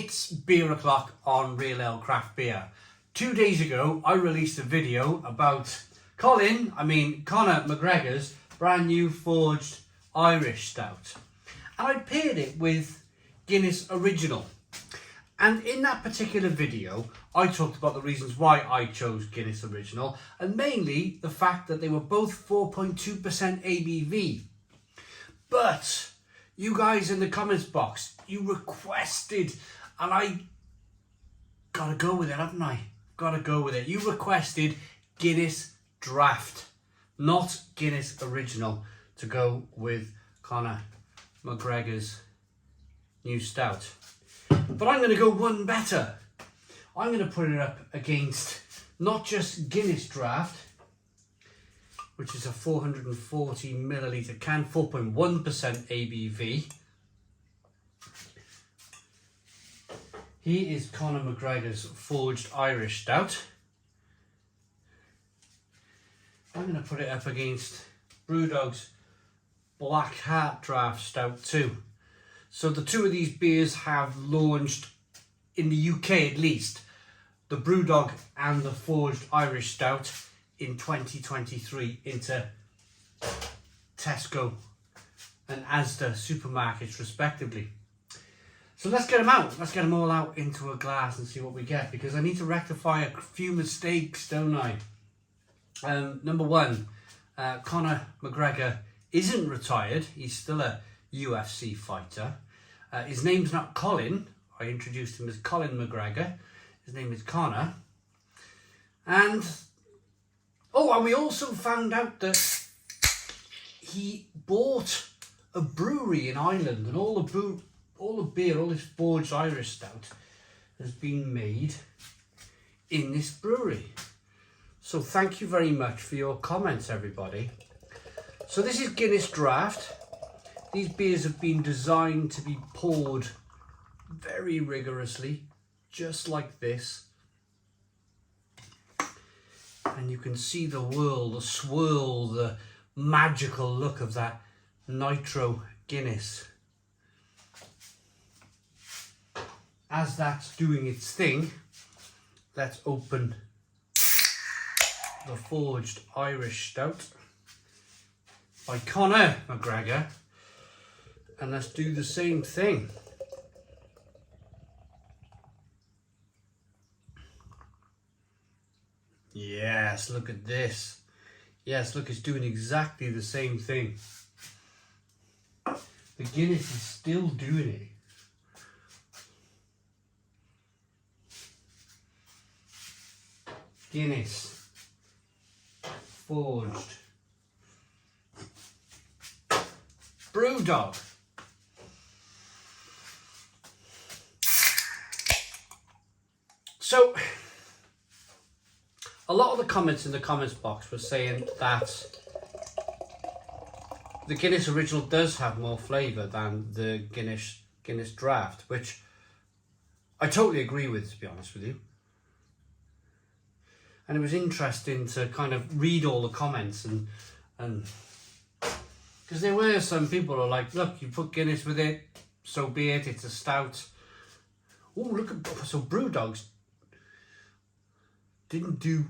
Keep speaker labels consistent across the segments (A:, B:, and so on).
A: It's beer o'clock on Real Ale Craft Beer. 2 days ago, I released a video about Connor McGregor's brand new forged Irish Stout. And I paired it with Guinness Original. And in that particular video, I talked about the reasons why I chose Guinness Original, and mainly the fact that they were both 4.2% ABV. But you guys in the comments box, you requested, and I gotta go with it, haven't I? Gotta go with it. You requested Guinness Draught, not Guinness Original, to go with Conor McGregor's new stout. But I'm going to go one better. I'm going to put it up against not just Guinness Draught, which is a 440 milliliter can, 4.1% ABV. Here is Conor McGregor's forged Irish Stout. I'm going to put it up against Brewdog's Black Heart Draft Stout too. So the two of these beers have launched, in the UK at least, the Brewdog and the forged Irish Stout in 2023 into Tesco and Asda supermarkets respectively. So let's get them out. Let's get them all out into a glass and see what we get, because I need to rectify a few mistakes, don't I? Number one, Conor McGregor isn't retired. He's still a UFC fighter. His name's not Colin. I introduced him as Colin McGregor. His name is Conor. And we also found out that he bought a brewery in Ireland, and all the beer, all this forged Irish Stout has been made in this brewery. So thank you very much for your comments, everybody. So this is Guinness Draught. These beers have been designed to be poured very rigorously, just like this. And you can see the whirl, the swirl, the magical look of that nitro Guinness. As that's doing its thing, let's open the forged Irish Stout by Conor McGregor, and let's do the same thing. Yes, look at this. Yes, look, it's doing exactly the same thing. The Guinness is still doing it. Guinness forged Brewdog. So a lot of the comments in the comments box were saying that the Guinness Original does have more flavour than the Guinness Draught, which I totally agree with, to be honest with you. And it was interesting to kind of read all the comments and because there were some people who are like, look, you put Guinness with it, so be it, it's a stout. Oh, look at, so Brewdogs didn't do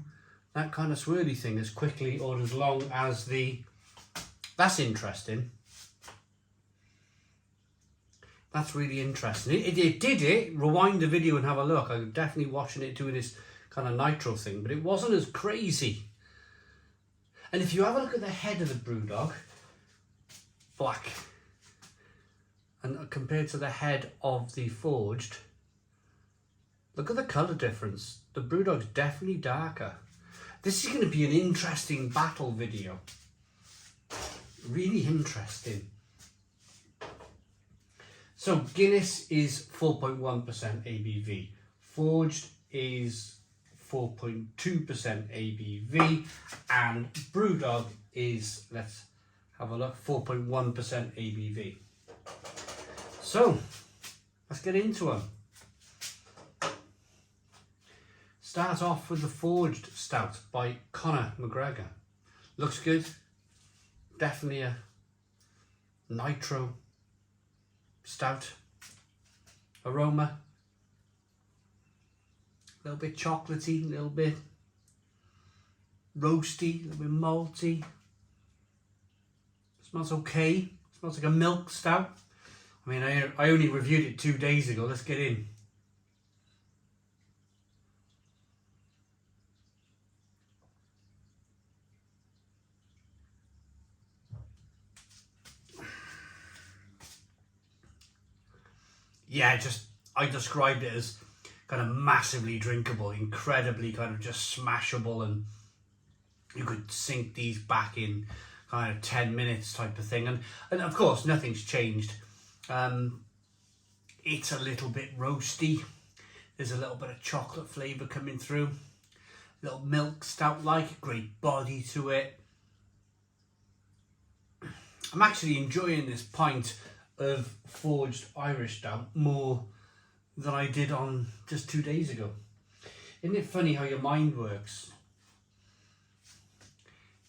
A: that kind of swirly thing as quickly or as long as the... That's interesting. That's really interesting. It did it. Rewind the video and have a look. I'm definitely watching it doing this kind of nitro thing, but it wasn't as crazy. And if you have a look at the head of the Brewdog, black, and compared to the head of the forged, look at the colour difference. The Brewdog's definitely darker. This is going to be an interesting battle video. Really interesting. So Guinness is 4.1% ABV. Forged is 4.2% ABV. And Brewdog is, let's have a look, 4.1% ABV. So let's get into them. Start off with the forged stout by Conor McGregor. Looks good. Definitely a nitro stout. Aroma, A little bit chocolatey, a little bit roasty, a little bit malty. Smells okay. Smells like a milk stout. I mean, I only reviewed it 2 days ago. Let's get in. Yeah, I described it as kind of massively drinkable, incredibly kind of just smashable, and you could sink these back in kind of 10 minutes type of thing. And of course, nothing's changed. It's a little bit roasty. There's a little bit of chocolate flavour coming through. Little milk stout-like, great body to it. I'm actually enjoying this pint of forged Irish stout more than I did on just 2 days ago. Isn't it funny how your mind works?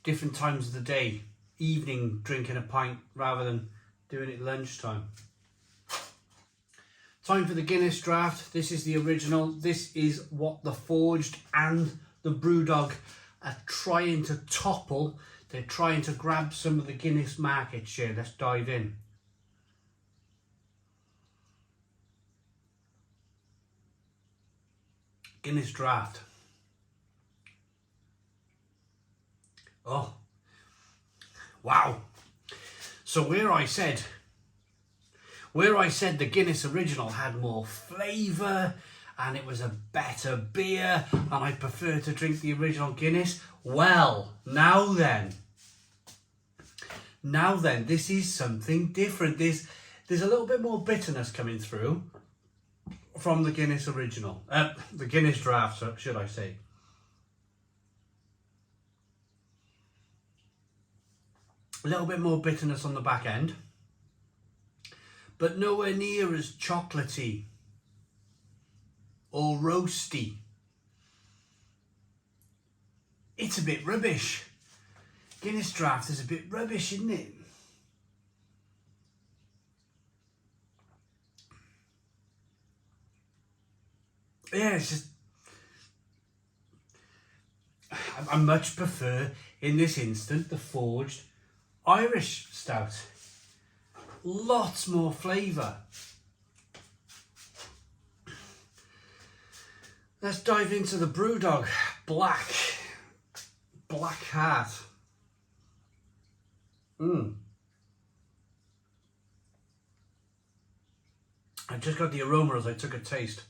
A: Different times of the day, evening drinking a pint rather than doing it lunchtime. Time for the Guinness Draught. This is the original. This is what the Forged and the Brewdog are trying to topple. They're trying to grab some of the Guinness market share. Let's dive in. Guinness Draught. Oh, wow. So where I said the Guinness original had more flavour and it was a better beer and I prefer to drink the original Guinness, well, now then, this is something different. There's a little bit more bitterness coming through from the Guinness original, the Guinness Draught, should I say. A little bit more bitterness on the back end, but nowhere near as chocolatey or roasty. It's a bit rubbish. Guinness Draught is a bit rubbish, isn't it? Yeah, it's just, I much prefer, in this instant, the Forged Irish Stout. Lots more flavour. Let's dive into the Brewdog Black Heart. I just got the aroma as I took a taste.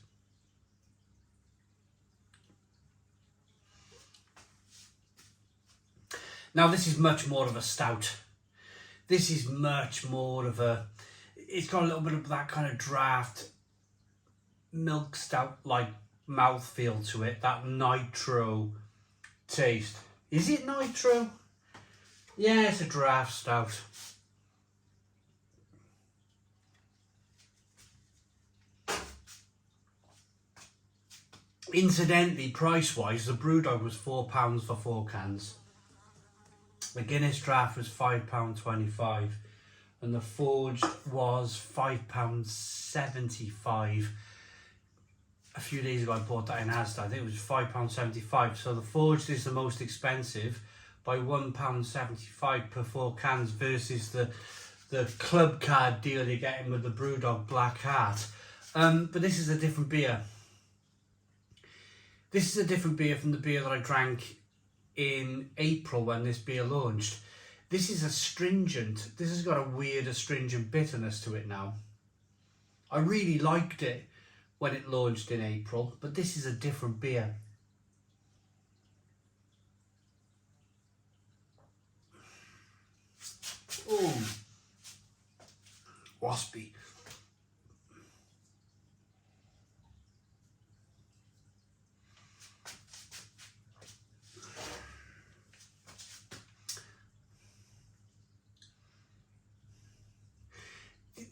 A: Now this is much more of a stout. This is much more of a, it's got a little bit of that kind of draft milk stout like mouthfeel to it, that nitro taste. Is it nitro? Yeah, it's a draft stout. Incidentally, price-wise, the Brewdog was £4 for 4 cans. The Guinness Draught was £5.25 and the Forged was £5.75. A few days ago I bought that in Asda. I think it was £5.75. So the Forged is the most expensive by £1.75 per 4 cans versus the club card deal you're getting with the Brewdog Black Heart. But this is a different beer. This is a different beer from the beer that I drank in April when this beer launched. This is astringent. This has got a weird astringent bitterness to it now. I really liked it when it launched in April, but this is a different beer. Oh, waspy.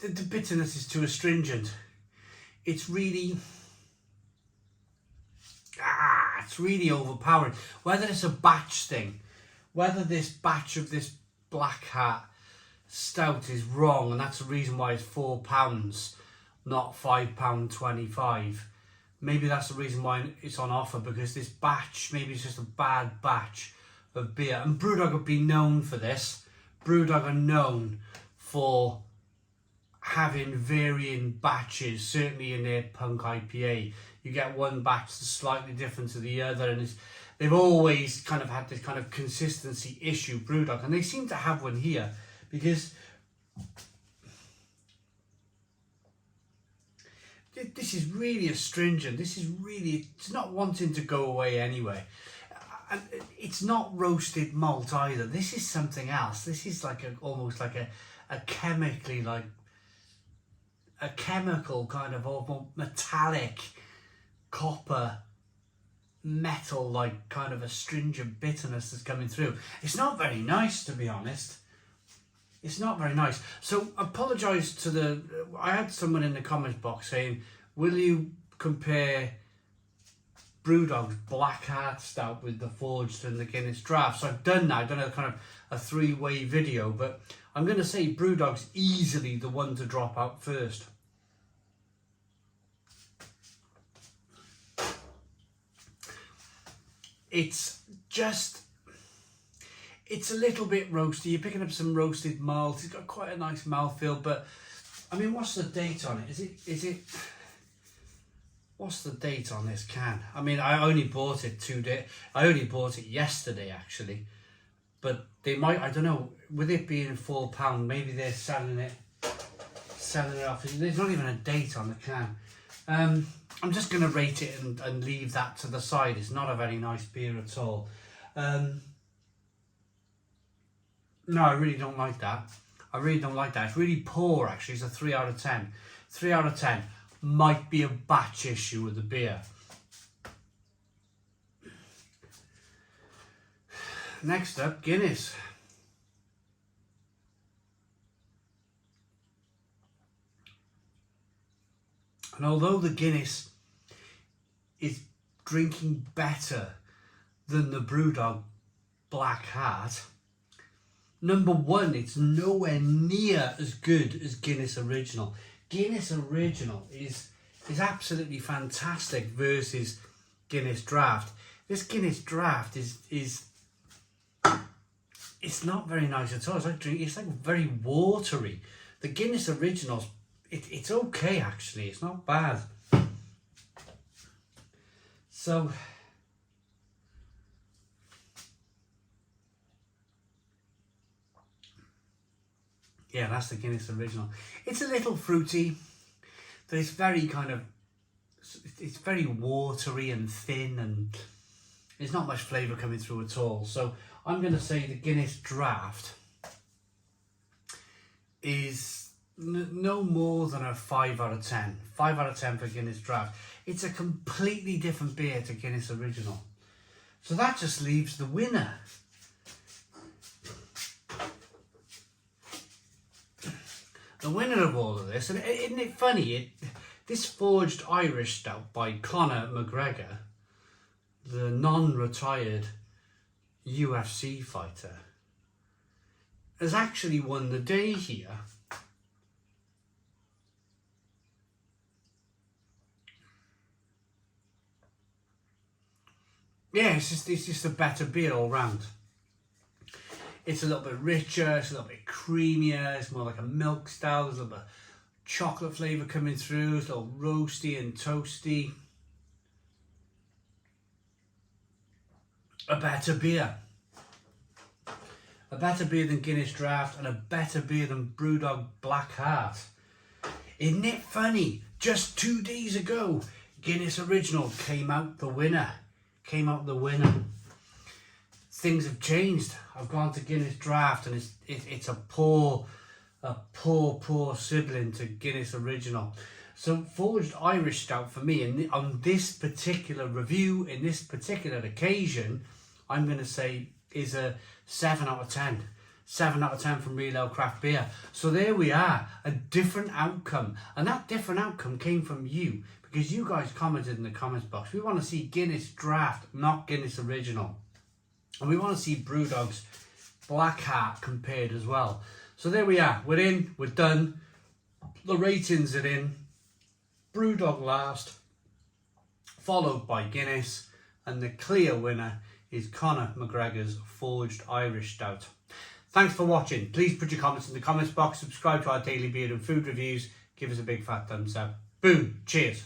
A: The bitterness is too astringent. It's really, it's really overpowering. Whether it's a batch thing, whether this batch of this Black Heart Stout is wrong, and that's the reason why it's £4, not £5.25. maybe that's the reason why it's on offer, because this batch, maybe it's just a bad batch of beer. And Brewdog have been known for this. Brewdog are known for having varying batches, certainly in their Punk IPA. You get one batch that's slightly different to the other, and they've always kind of had this kind of consistency issue, Brewdog, and they seem to have one here, because this is really astringent. This is really, it's not wanting to go away anyway. And it's not roasted malt either. This is something else. This is like almost like a chemically, like a chemical kind of almost metallic copper metal, like kind of astringent bitterness that's coming through. It's not very nice, to be honest. It's not very nice. So apologise to I had someone in the comments box saying, will you compare Brewdog's Black Heart Stout with the Forged and the Guinness Draught? So I've done that. I've done a kind of a three-way video, but I'm going to say Brewdog's easily the one to drop out first. It's a little bit roasty. You're picking up some roasted malt. It's got quite a nice mouthfeel, but I mean, what's the date on it? What's the date on this can? I mean, I only bought it I only bought it yesterday, actually. But they might, I don't know, with it being £4, maybe they're selling it off. There's not even a date on the can. I'm just going to rate it and leave that to the side. It's not a very nice beer at all. No, I really don't like that. I really don't like that. It's really poor, actually. It's a 3 out of 10. 3 out of 10. Might be a batch issue with the beer. Next up, Guinness. And although the Guinness is drinking better than the Brewdog Black Heart, number one, it's nowhere near as good as Guinness Original. Guinness Original is absolutely fantastic versus Guinness Draught. This Guinness Draught is it's not very nice at all. It's like very watery. The Guinness Originals, it's okay actually. It's not bad. So yeah, that's the Guinness Original. It's a little fruity, but it's very kind of, it's very watery and thin, and there's not much flavour coming through at all. So I'm going to say the Guinness Draught is no more than a 5 out of 10. 5 out of 10 for Guinness Draught. It's a completely different beer to Guinness Original. So that just leaves the winner. The winner of all of this, and isn't it funny, this Forged Irish Stout by Conor McGregor, the non-retired UFC fighter, has actually won the day here. Yeah, it's just a better beer all round. It's a little bit richer, it's a little bit creamier, it's more like a milk stout, there's a little bit of chocolate flavour coming through, it's a little roasty and toasty. A better beer. A better beer than Guinness Draught, and a better beer than Brewdog Black Heart. Isn't it funny? Just 2 days ago, Guinness Original came out the winner. Things have changed. I've gone to Guinness Draught, and it's a poor sibling to Guinness Original. So Forged Irish Stout for me, and on this particular review, in this particular occasion, I'm going to say is a 7 out of 10. 7 out of 10 from Real Ale Craft Beer. So there we are, a different outcome. And that different outcome came from you, because you guys commented in the comments box. We want to see Guinness Draught, not Guinness Original. And we want to see Brewdog's Black Heart compared as well. So there we are. We're in. We're done. The ratings are in. Brewdog last. followed by Guinness, and the clear winner is Conor McGregor's Forged Irish Stout. Thanks for watching. Please put your comments in the comments box, subscribe to our daily beer and food reviews, give us a big fat thumbs up. Boom, cheers.